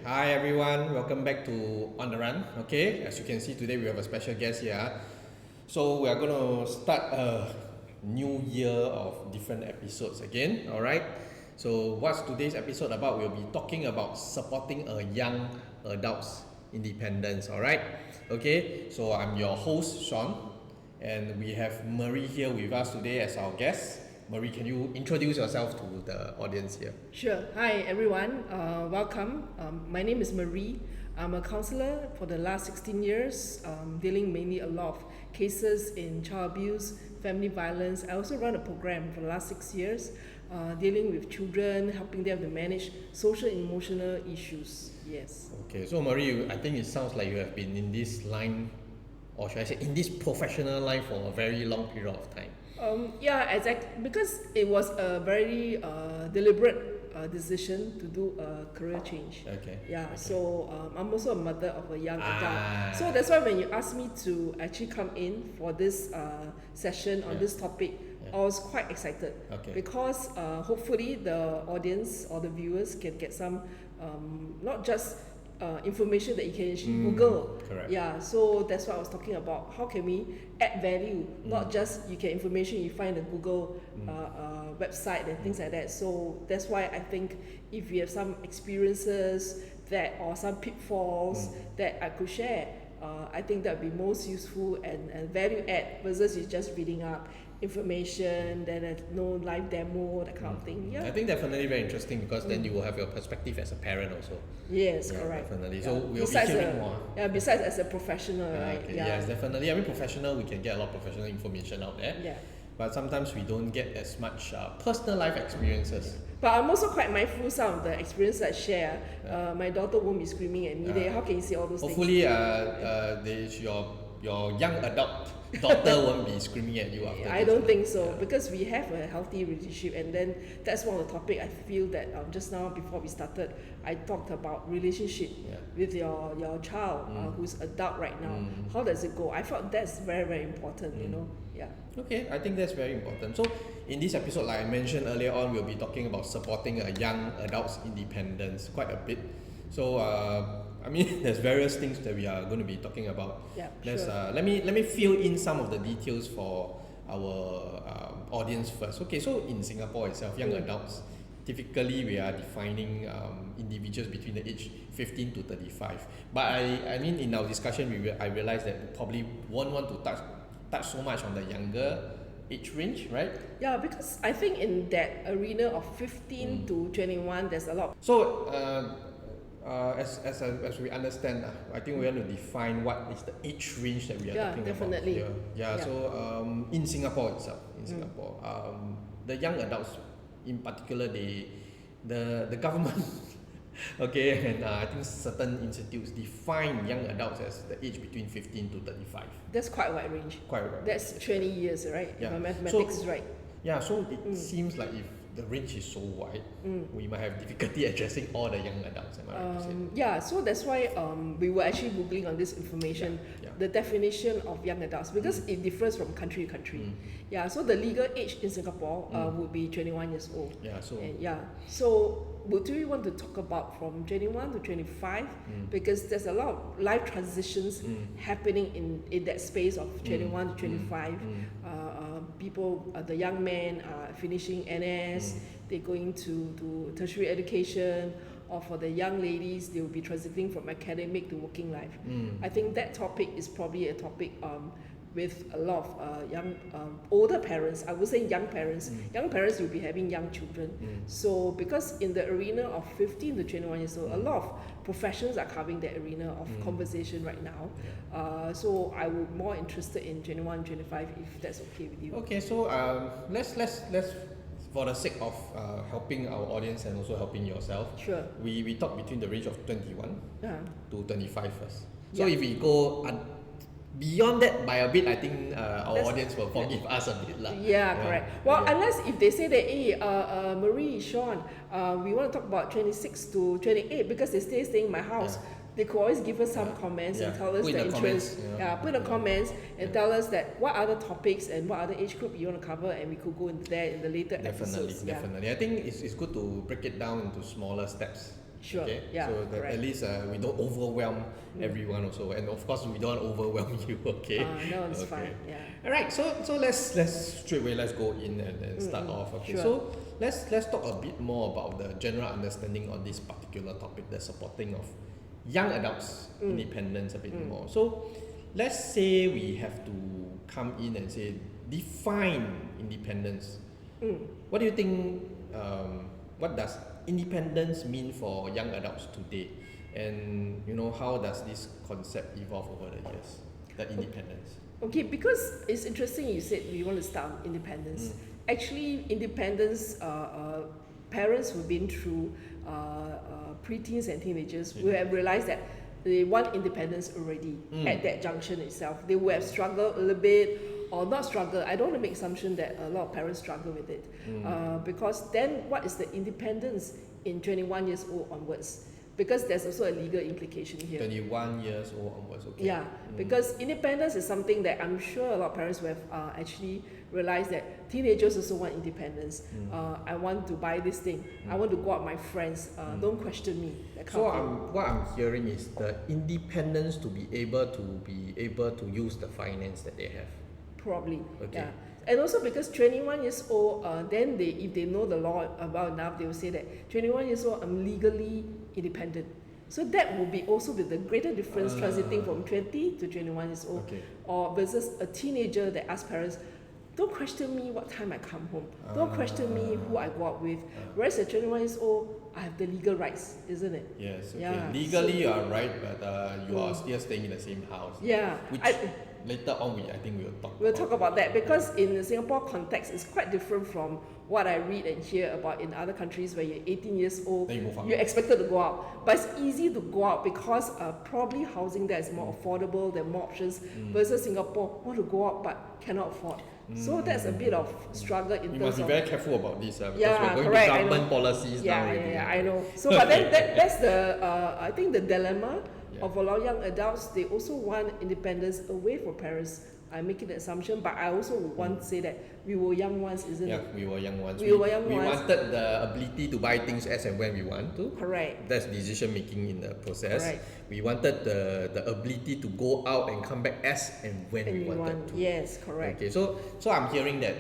Hi everyone, welcome back to On the Run. Okay, as you can see today we have a special guest here. So we are going to start a new year of different episodes again. All right. So what's today's episode about? We'll be talking about supporting a young adult's independence. All right. Okay. So I'm your host Sean, and we have Marie here with us today as our guest. Marie, can you introduce yourself to the audience here? Sure. Hi, everyone. Welcome. My name is Marie. I'm a counselor for the last 16 years, dealing mainly a lot of cases in child abuse, family violence. I also run a program for the last 6 years, dealing with children, helping them to manage social and emotional issues. Yes. Okay, so Marie, I think it sounds like you have been in this line, or should I say, in this professional line for a very long period of time. Yeah, exactly. Because it was a very deliberate decision to do a career change. Okay. Yeah. Okay. So I'm also a mother of a young adult. So that's why when you asked me to actually come in for this session on this topic, I was quite excited. Okay. Because hopefully the audience or the viewers can get some not just information that you can actually Google. Correct. Yeah, so that's what I was talking about. How can we add value? Not just you get information you find the Google website and things like that. So that's why I think if you have some experiences that or some pitfalls that I could share, I think that would be most useful and value add versus you just reading up information, then no live demo, that kind of thing. Yeah. I think definitely very interesting because then you will have your perspective as a parent also. Yes, Yeah, correct. definitely. Yeah. So we'll besides be hearing more. Yeah, besides as a professional, right? Okay, Yeah. yes, definitely. I mean, professional, we can get a lot of professional information out there. Yeah. But sometimes we don't get as much personal life experiences. But I'm also quite mindful some of the experience I share. My daughter won't be screaming at me. How can you say all those Hopefully, things? your young adult daughter won't be screaming at you after I this. don't think so because we have a healthy relationship, and then that's one of the topic I feel that just now before we started, I talked about relationship with your child who's adult right now. How does it go? I thought that's very important. You know, yeah. Okay, I think that's very important. So in this episode, like I mentioned earlier on, we'll be talking about supporting a young adult's independence quite a bit. So I mean, there's various things that we are going to be talking about. Yeah, Let's, sure. let me fill in some of the details for our audience first. Okay, so in Singapore itself, young adults, typically we are defining individuals between the age 15 to 35. But I mean, in our discussion, I realized that we probably won't want to touch so much on the younger age range, right? Yeah, because I think in that arena of 15 to 21, there's a lot. So as we understand, I think we want to define what is the age range that we are talking definitely. about here. Yeah. So in Singapore itself, the young adults in particular, the government, okay, and I think certain institutes define young adults as the age between 15 to 35. That's quite a wide range. Quite right. That's 20 years, right? Yeah. If my mathematics is right. Yeah, so it seems like if the range is so wide, we might have difficulty addressing all the young adults. Am I right to say? Yeah, so that's why we were actually googling on this information, the definition of young adults, because it differs from country to country. Yeah, so the legal age in Singapore would be 21 years old. Yeah, so so would we want to talk about from 21 to 25? Because there's a lot of life transitions happening in that space of 21 to 25. People, the young men are finishing NS, they're going to tertiary education, or for the young ladies, they will be transiting from academic to working life. I think that topic is probably a topic with a lot of young, older parents. I would say young parents. Young parents will be having young children. So because in the arena of 15 to 21 years old, a lot of professions are covering that arena of conversation right now. So I would more interested in 21, 25 if that's okay with you. okay, so let's for the sake of helping our audience and also helping yourself, Sure. we talk between the range of 21 to 25 first. So Yeah. if we go beyond that by a bit, I think our That's- audience will forgive us a bit lah. Yeah, correct. Well, unless if they say that, hey, Marie, Sean, we want to talk about 26 to 28 because they staying in my house. They could always give us some comments and tell us Put in the the interest. comments, Put in the comments and tell us that what other topics and what other age group you want to cover, and we could go into that in the later Definitely, episodes. definitely. I think it's good to break it down into smaller steps. Sure. Okay, Yeah. so that Correct. at least we don't overwhelm everyone also, and of course we don't overwhelm you. Okay. No, it's Okay. fine. Yeah. All right. So let's straight away let's go in and start off. Okay. Sure. So let's talk a bit more about the general understanding on this particular topic, the supporting of young adults independence a bit more. So let's say we have to come in and say define independence. What do you think? What does independence mean for young adults today? And how does this concept evolve over the years? The independence. Okay, because it's interesting you said we want to start on independence. Actually, independence, parents who've been through preteens and teenagers will have realized that they want independence already at that junction itself. They will have struggled a little bit or not struggle. I don't want to make assumption that a lot of parents struggle with it. Because then what is the independence in 21 years old onwards? Because there's also a legal implication here. 21 years old onwards, okay. Yeah, because independence is something that I'm sure a lot of parents will have actually realized that teenagers also want independence. I want to buy this thing. I want to go out with my friends. Don't question me. That kind So of thing. what I'm hearing is the independence to be able to use the finance that they have. Probably. Okay. Yeah. And also because 21 years old, then if they know the law about enough, they will say that 21 years old, I'm legally independent. So that will be also with the greater difference transiting from 20 to 21 years old, Okay. or versus a teenager that asks parents, don't question me what time I come home. Don't question me who I go out with. Whereas at 21 years old, I have the legal rights, isn't it? Yes, okay. Yeah, Legally you are right, but you are still staying in the same house. Yeah. Which later on I think We'll talk about that because in the Singapore context, it's quite different from what I read and hear about in other countries where you're 18 years old, Then you move out. you're expected to go out. But it's easy to go out because probably housing there is more affordable, there are more options versus Singapore, want to go out but cannot afford. So that's a bit of struggle in We terms must be of... very careful about this because Yeah, we're going correct, to I government know. policies now already. Yeah, I know. So, but then that's the, I think the dilemma of a lot of young adults, they also want independence away from parents. I'm making the assumption, but I also want to say that we were young ones, isn't Yeah, it? we were young ones. We were young we ones. wanted the ability to buy things as and when we want to. Correct. That's decision making in the process. Correct. We wanted the ability to go out and come back as and when we wanted to. Yes, correct. Okay, so I'm hearing that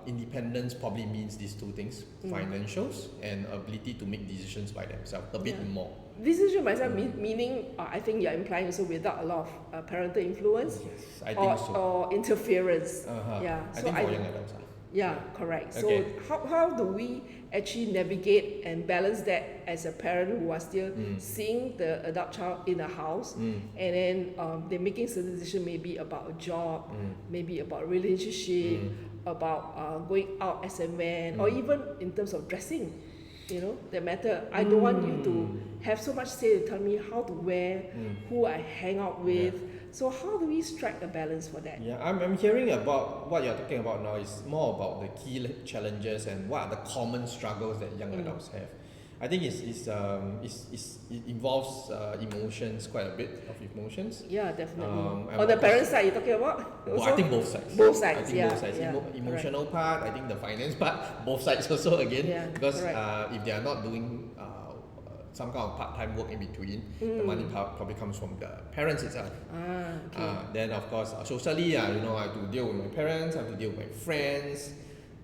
independence probably means these two things: financials and ability to make decisions by themselves a bit more. Decision myself meaning I think you're implying also without a lot of parental influence Yes, I think so. or interference. Yeah. I think for young adults. Yeah, correct. Okay. So how do we actually navigate and balance that as a parent who are still seeing the adult child in a house and then they're making certain decision maybe about a job, maybe about relationship, about going out as and when, or even in terms of dressing. That matter. I don't want you to have so much say to tell me how to wear, who I hang out with. So how do we strike a balance for that? Yeah, I'm hearing about what you're talking about now is more about the key challenges and what are the common struggles that young adults have. I think it involves emotions, quite a bit of emotions. Yeah, definitely. And On the of parent course- side, you're talking about? Well, I think both sides. Both sides, I think yeah, both sides. yeah, Emotional part, I think the finance part, both sides also again. Yeah, because correct. if they are not doing some kind of part-time work in between, the money probably comes from the parents itself. Okay. Then of course socially, I have to deal with my parents, I have to deal with my friends.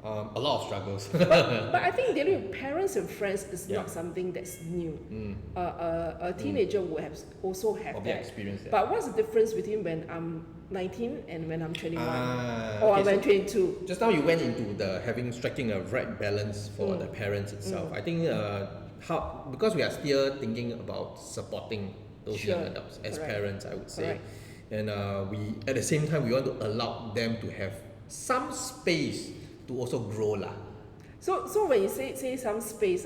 A lot of struggles. But I think dealing with parents and friends is Yeah. not something that's new. A teenager will also have Probably that. experienced that. But what's the difference between when I'm 19 and when I'm 21? Or Okay, when I'm so 22? just now you went into the striking a right balance for the parents itself. I think because we are still thinking about supporting those young Sure, adults as correct. parents, I would say, Correct. and we at the same time we want to allow them to have some space to also grow lah. So when you say some space,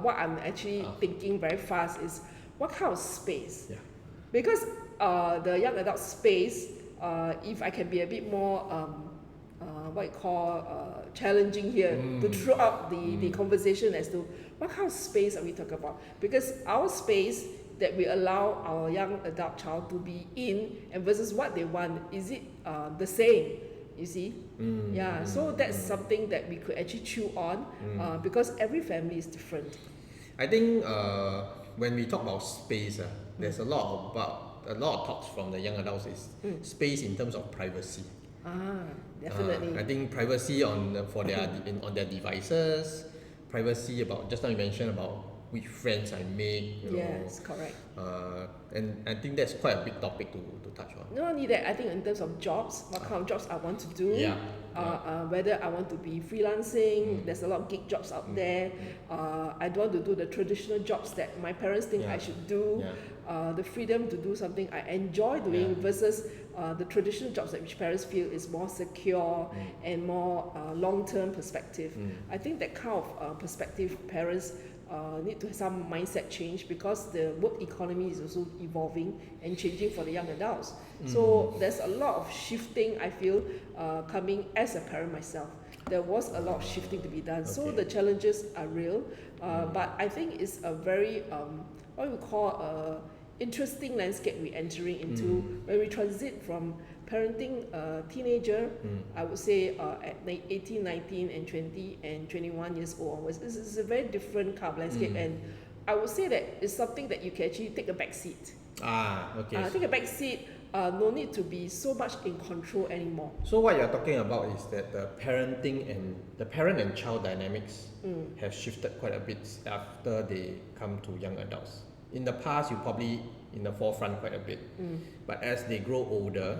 what I'm actually thinking very fast is what kind of space? Yeah. Because the young adult space, if I can be a bit more what you call challenging here to throw out the conversation as to what kind of space are we talking about? Because our space that we allow our young adult child to be in and versus what they want, is it the same? You see? So that's something that we could actually chew on because every family is different. I think when we talk about space, there's a lot of talks from the young adults is space in terms of privacy. Definitely. I think privacy on on their devices, privacy about just now you mentioned about which friends I make. Yes, correct. And I think that's quite a big topic to touch on. Not only that, I think in terms of jobs, what kind of jobs I want to do, whether I want to be freelancing, there's a lot of gig jobs out there. I don't want to do the traditional jobs that my parents think I should do. The freedom to do something I enjoy doing versus the traditional jobs that which parents feel is more secure and more long-term perspective. I think that kind of perspective parents need to have some mindset change because the work economy is also evolving and changing for the young adults. So there's a lot of shifting, I feel, coming as a parent myself. There was a lot of shifting to be done. So the challenges are real, but I think it's a very, what we call a interesting landscape we're entering into when we transit from parenting a teenager, I would say at 18, 19 and 20 and 21 years old onwards. This is a very different kind of landscape, and I would say that it's something that you can actually take a back seat. Take a back seat, no need to be so much in control anymore. So what you're talking about is that the parenting and the parent and child dynamics have shifted quite a bit after they come to young adults. In the past, you probably in the forefront quite a bit, but as they grow older,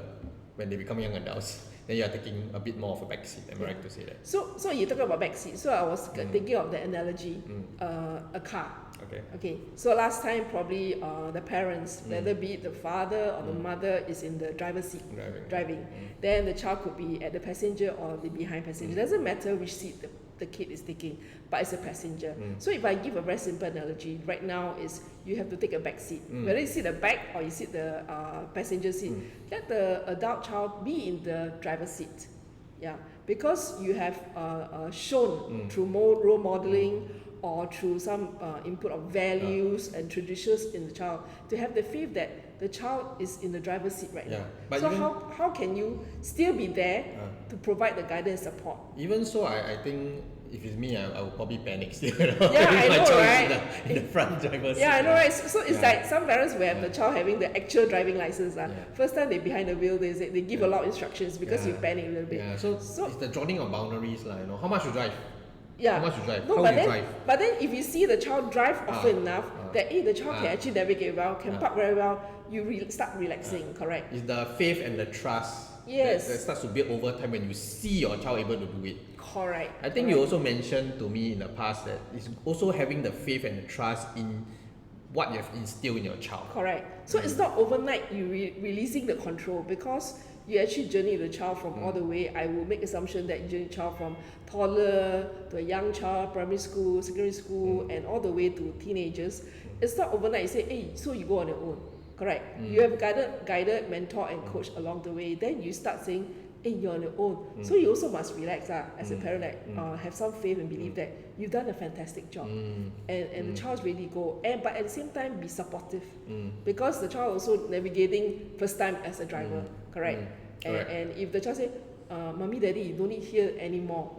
when they become young adults, then you are taking a bit more of a backseat. Am I right to say that? So you talk about backseat. So I was thinking of the analogy, a car. Okay. So last time probably the parents, whether be it the father or the mother, is in the driver's seat driving. Then the child could be at the passenger or the behind passenger. It doesn't matter which seat the kid is taking, but it's a passenger. So if I give a very simple analogy, right now is you have to take a back seat. Whether you sit the back or you sit the passenger seat, let the adult child be in the driver's seat. Yeah, because you have shown through more role modeling or through some input of values and traditions in the child to have the faith that the child is in the driver's seat right now. But so how can you still be there to provide the guidance and support? Even so, I think if it's me, I would probably panic still. Yeah, I know, right? In the front driver's seat. Yeah, I know, right? So it's like some parents will have the child having the actual driving license. First time they behind the wheel, they give a lot of instructions because you panic a little bit. Yeah, so it's the drawing of boundaries, how much you drive. Yeah. How much you drive? No, how but you then, drive? But then if you see the child drive often enough, that the child can actually navigate well, can park very well, you start relaxing, correct? It's the faith and the trust that starts to build over time when you see your child able to do it. Correct. I think you also mentioned to me in the past that it's also having the faith and the trust in what you have instilled in your child. Correct. So it's not overnight you releasing the control because you actually journey the child from all the way. I will make assumption that you journey the child from toddler to a young child, primary school, secondary school, and all the way to teenagers. It's not overnight. You say, hey, so you go on your own. Correct. You have guided, mentor, and coach along the way. Then you start saying, hey, you're on your own. So you also must relax as a parent, have some faith and believe that you've done a fantastic job. And the child's ready to go. But at the same time, be supportive. Because the child also navigating first time as a driver. Correct. And if the child say, Mommy, Daddy, you don't need here anymore.